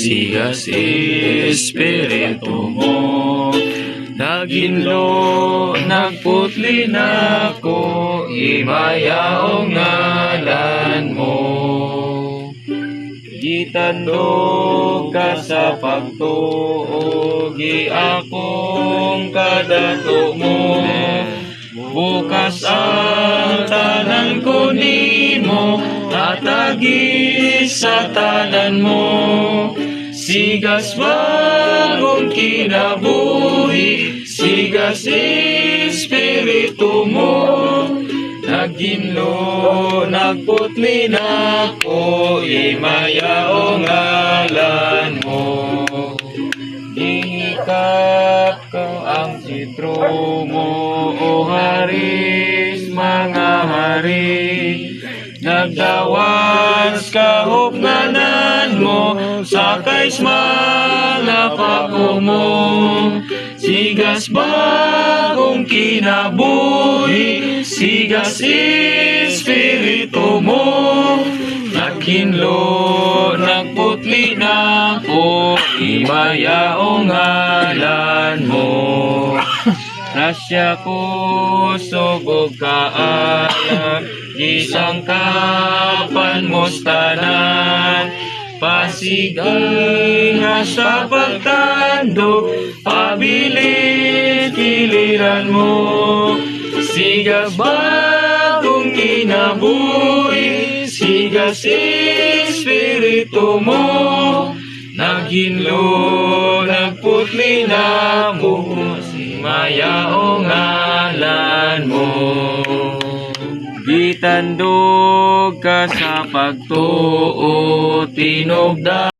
sigas Espiritu mo. Naginlo, nagputli na ko, imayaong ngalan mo. Gitandog ka sa pagtuo, giakong kadato mo. Bukas ang tanan ko nimo, atagi sa tanan mo. Sigas bagong kinabuhi, sigas Espiritu mo. Naginlo, nagputli na ko, imayaong ngalan mo. Ihikap ko ang sitro mo, o haris mga hari. Nagdawas kahupnganan mo, sakay mga pako mo. Sigas bagong kinabuhi, sigas Espiritu mo. Naginlo, nagputli na ko, imayaong ngalan mo. Rasya ko subog kaalam, isang kapan mostanan. Pasigay nga sa pagtandog, pabilis kiliran mo. Sigas bagong kinabuhi, sigas Espiritu mo. Naginlo, nagputli na mo, imayaong ngalan mo. Gitandog ka sa pagtuo, tinubda